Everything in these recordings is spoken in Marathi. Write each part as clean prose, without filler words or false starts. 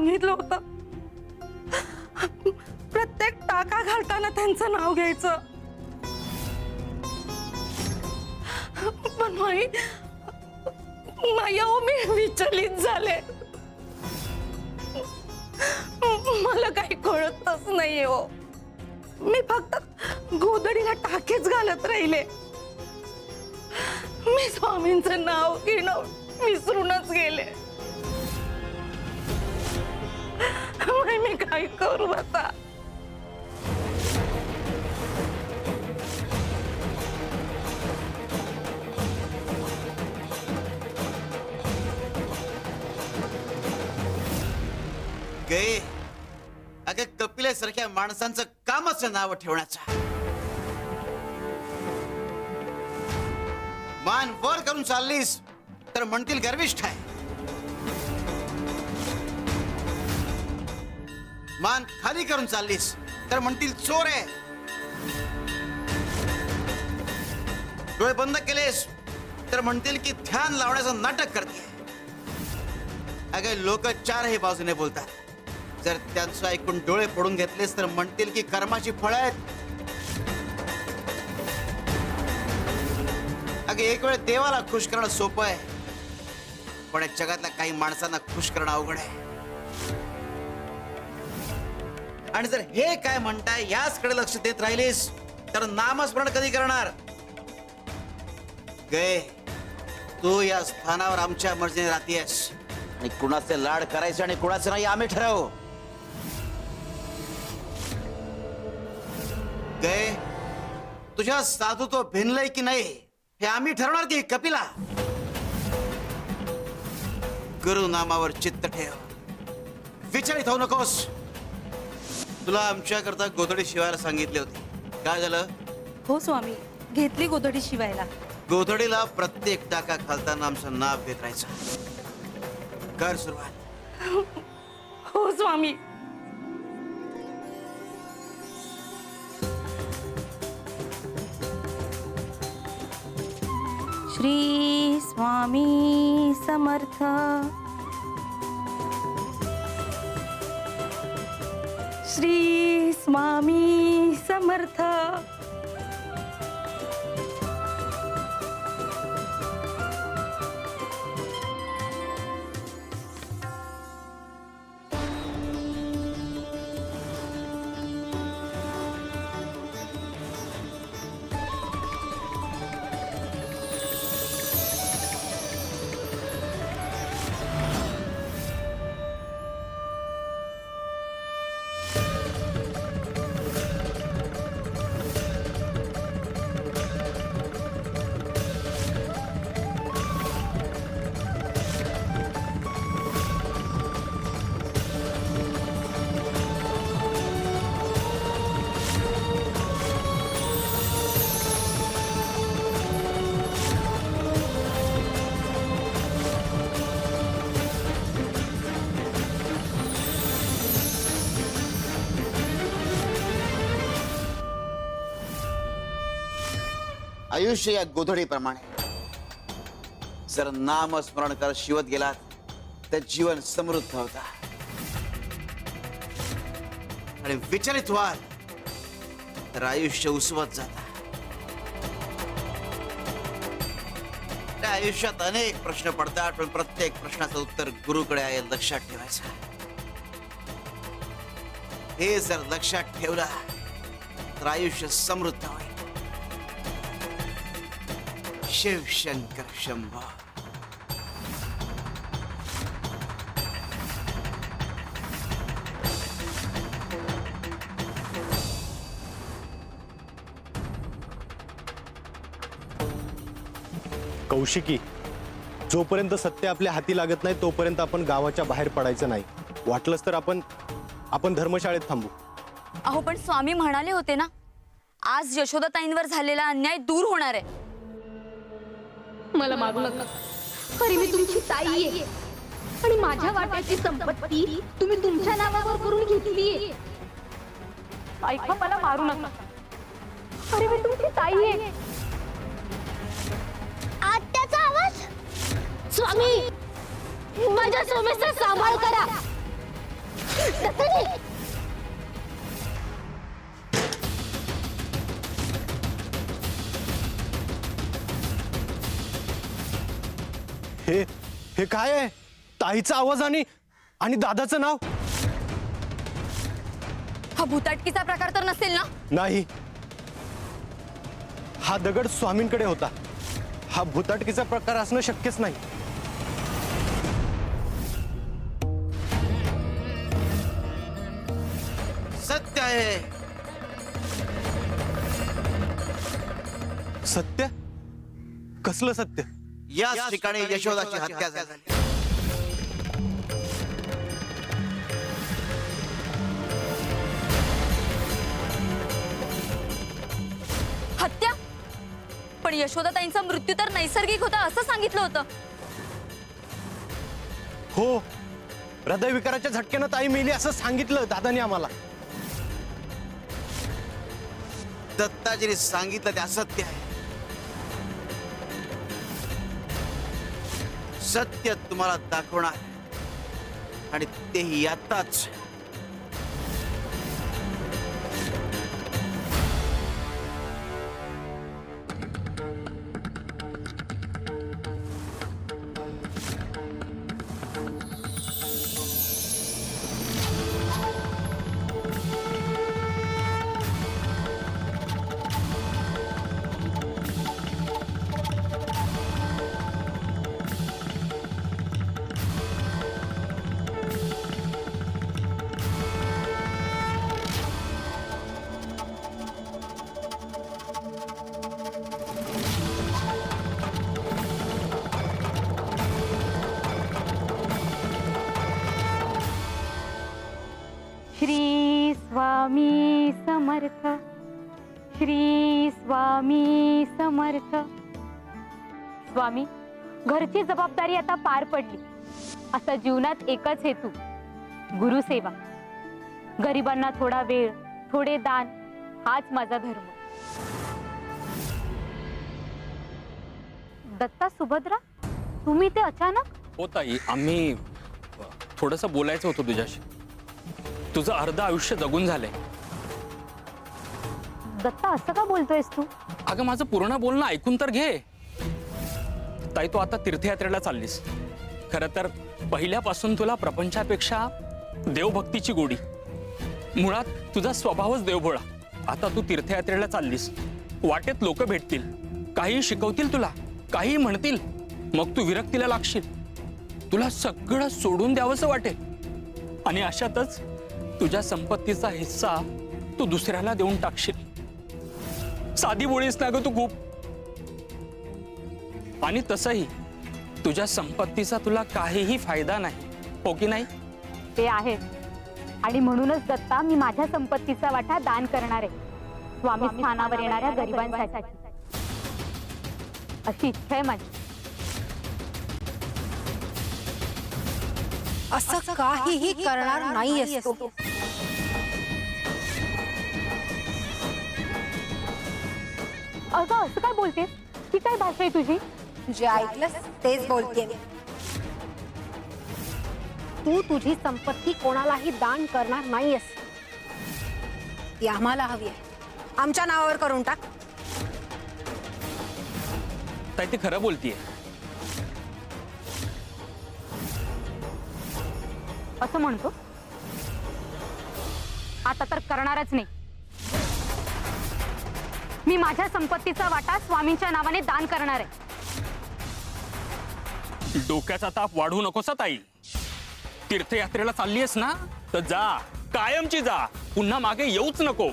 सांगितलं होतं प्रत्येक टाका घालताना त्यांचं नाव घ्यायचं. पण माई मी विचलित झाले. मला काही कळतच नाहीये हो. मी फक्त गोधडीला टाकेच घालत राहिले. मी स्वामींचं नाव घेणं विसरूनच गेले. मी काय करू आता? गे अगं कपिलेसारख्या माणसांचं कामच नाव ठेवण्याचं. मान वर करून चाललीस तर म्हणतील गर्विष्ठ आहे. मान खाली करून चाललीस तर म्हणतील चोर आहे. डोळे बंद केलेस तर म्हणतील की ध्यान लावण्याचं नाटक करते. अगं लोक चारही बाजूने बोलतात. जर त्यांचं ऐकून डोळे फोडून घेतलेस तर म्हणतील की कर्माची फळं आहेत. अगं एक वेळ देवाला खुश करणं सोपं आहे, पण या जगातल्या काही माणसांना खुश करणं अवघड आहे. आणि जर हे काय म्हणताय याचकडे लक्ष देत राहिलीस तर नामस्मरण कधी करणार? गे तू या स्थानावर आमच्या मर्जीने राहतेस आणि कुणाचे लाड करायचे आणि कुणाचे नाही आम्ही ठरवू. गे तुझ्या साधुत्व भिनलंय की नाही हे आम्ही ठरवणार की कपिला? गुरु नामावर चित्त ठेव, विचलित होऊ नकोस. तुला आमच्या करता गोधडी शिवायला सांगितली होती, काय झालं? हो स्वामी, घेतली गोधडी शिवायला. गोधडीला प्रत्येक टाका घालताना आमचं नाव घेत राहायचं. कर सुरुवात. हो स्वामी. श्री स्वामी समर्थ. श्री स्वामी समर्थ. आयुष्य या गोधडीप्रमाणे जर नामस्मरण करत शिवत गेलात तर जीवन समृद्ध होता. आणि विचलित व्हाल तर आयुष्य उसवत जात. त्या आयुष्यात अनेक प्रश्न पडतात, पण प्रत्येक प्रश्नाचं उत्तर गुरुकडे आहे लक्षात ठेवायचं. हे जर लक्षात ठेवलं तर आयुष्य समृद्ध होईल. शिव शंकर शंभो. कौशिकी, जोपर्यंत सत्य आपल्या हाती लागत नाही तोपर्यंत आपण गावाच्या बाहेर पडायचं नाही. वाटलंच तर आपण धर्मशाळेत थांबू. अहो पण स्वामी म्हणाले होते ना, आज यशोदाताईंवर झालेला अन्याय दूर होणार आहे. मला मारू नका. खरी मी तुमची ताई आहे आणि माझ्या वाट्याची संपत्ती तुम्ही तुमच्या नावावर करून घेतली आहे. ऐका, मला मारू नका. अरे मी तुमची ताई आहे. आत्याचा आवाज. स्वामी, माझ्या सोमेचा सांभाळ करा. हे हे काय आहे? ताईचा आवाज आणि आणि दादाचं नाव. हा भूताटकीचा प्रकार तर नसेल ना? नाही, हा दगड स्वामींकडे होता. हा भूताटकीचा प्रकार असणं शक्यच नाही. सत्य आहे. सत्य? कसलं सत्य? याच ठिकाणी यशोदाची हत्या झाली. हत्या? पण यशोदाताईंचा मृत्यू तर नैसर्गिक होता असं सांगितलं होतं. हो, हृदयविकाराच्या झटक्यानं ताई मेली असं सांगितलं दादाने आम्हाला. दत्ताजीने सांगितलं ते असत्य आहे. सत्य तुम्हाला दाखवणार आणि तेही आताच. श्री स्वामी समर्थ, श्री स्वामी समर्थ. स्वामी, घरची जबाबदारी आता पार पडली. आता जीवनात एकच हेतू, गुरुसेवा. गरिबांना थोडा वेळ, थोडे दान, हाच माझा धर्म. दत्ता, सुभद्रा, तुम्ही ते अचानक? हो ताई, आम्ही थोडंसं बोलायचं होतं तुझ्याशी. तुझं अर्ध आयुष्य जगून झालंय. दत्ता, असं का बोलतोयस तू? अगं, माझं पूर्ण बोलणं ऐकून तर घे. ताई, तू आता तीर्थयात्रेला चाललीस. खरं तर पहिल्यापासून तुला प्रपंचापेक्षा देवभक्तीची गोडी. मुळात तुझा स्वभावच देवभोळा. आता तू तीर्थयात्रेला चाललीस. वाटेत लोक भेटतील, काही शिकवतील तुला, काही म्हणतील. मग तू विरक्तीला लागशील. तुला सगळं सोडून द्यावंसं वाटेल. आणि अशातच तुझ्या संपत्तीचा हिस्सा तू दुसऱ्याला देऊन टाकशील. साधी बोळीस ना ग तू खूप. आणि तसंही तुझ्या संपत्तीचा तुला काहीही फायदा नाही, हो की नाही? ते आहे. आणि म्हणूनच दत्ता, मी माझ्या संपत्तीचा वाटा दान करणार आहे, स्वामी स्थानावर येणाऱ्या गरिबांसाठी. अशी इच्छा आहे माझी. असं काहीही करणार नाही असतो. अगं, असं काय बोलतेस? ही काय भाषा आहे तुझी? जे ऐकलंस तेच बोलतेय. तू तुझी संपत्ती कोणालाही दान करणार नाहीयेस. ती आम्हाला हवी आहे. आमच्या नावावर करून टाक. ताई, ती खरं बोलतीये. असं म्हणतो? आता तर करणारच नाही. मी माझ्या संपत्तीचा वाटा स्वामींच्या नावाने दान करणार आहे. डोक्याचा ताप वाढवू नकोस ताई. तीर्थयात्रेला चाललीयस ना, तर जा, कायमची जा. पुन्हा मागे येऊच नको.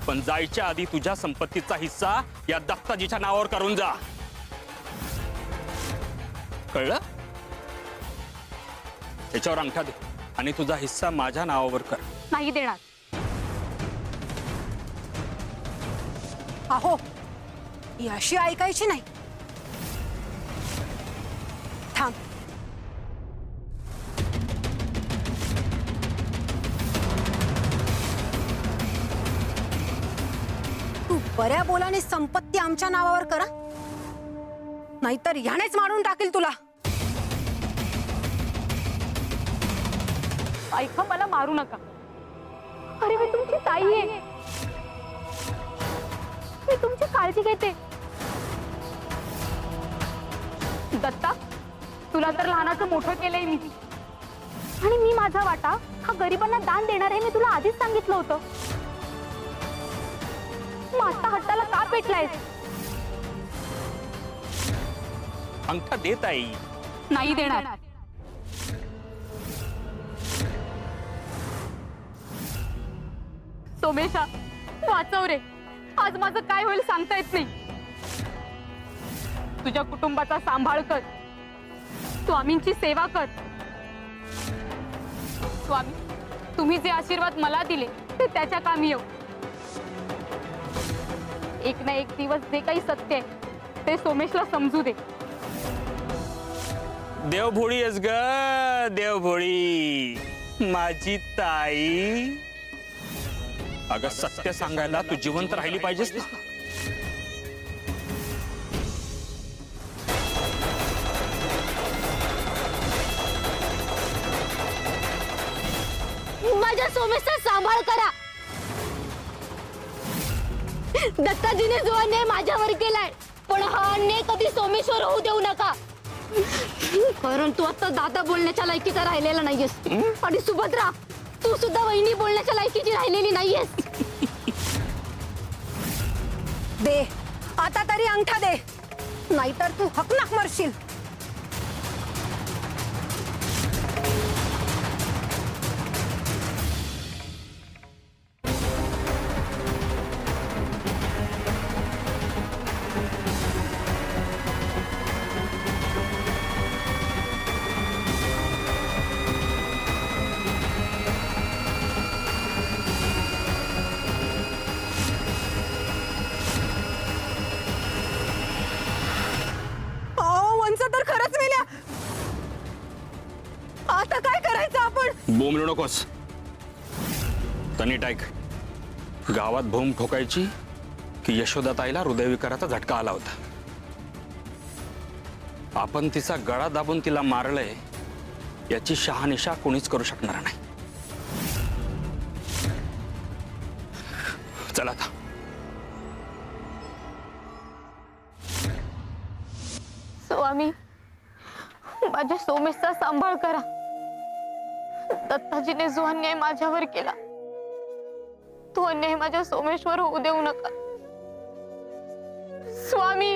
पण जायच्या आधी तुझ्या संपत्तीचा हिस्सा या दत्ताजीच्या नावावर करून जा. कळलं? त्याच्यावर अंगठा दे आणि तुझा हिस्सा माझ्या नावावर कर. नाही देणार. अहो, ही अशी ऐकायची नाही. थांब. तू बऱ्या बोलाने संपत्ती आमच्या नावावर करा, नाहीतर ह्यानेच मारून टाकील तुला. ऐका, मला मारू नका. अरे मी तुमची ताई आहे. मी तुमची काळजी घेते. दत्ता, तुला तर लहानाचं मोठं केलंय मी, आणि मी माझा वाटा हा गरिबांना दान देणार आहे, मी तुला आधीच सांगितलं होतं. मग आता हट्टाला का पेटलायस? अंगठा देत आई. नाही देणार. सोमेशा, वाचव रे. आज माझं काय होईल सांगता येत नाही. तुझ्या कुटुंबाचा सांभाळ कर. स्वामींची सेवा कर. स्वामी, तुम्ही जे आशीर्वाद मला दिले ते त्याच्या कामी येऊ. एक ना एक दिवस जे काही सत्य आहे ते सोमेशला समजू दे. देवभोळी आहेस ग, देवभोळी माझी ताई. अगं सत्य सांगायला तू जिवंत राहिली पाहिजेस ना. माझ्या सोमेशचा सांभाळ करा. दत्ताजीने जो अन्याय माझ्यावर केलाय, पण हा अन्याय कधी सोमेश्वर होऊ देऊ नका. कारण तू आता दादा बोलण्याच्या लायकीचा राहिलेला नाहीयेस, आणि सुभद्रा, तू सुद्धा वहिनी बोलण्याच्या लायकीची राहिलेली नाहीयेस. दे आता तरी अंगठा दे, नाहीतर तू हकनाक मरशील. तर खरंच मेल्या. आता काय करायचं आपण? बोंबलू नकोस. तनी टाईक. गावात भोम ठोकायची की यशोदाताईला हृदयविकाराचा झटका आला होता. आपण तिचा गळा दाबून तिला मारलंय याची शहानिशा कोणीच करू शकणार नाही. चला आता. स्वामी, माझ्या सोमेशचा सांभाळ करा. दत्ताजीने जो अन्याय माझ्यावर केला तो अन्याय माझ्या सोमेश्वर होऊ देऊ नका. स्वामी,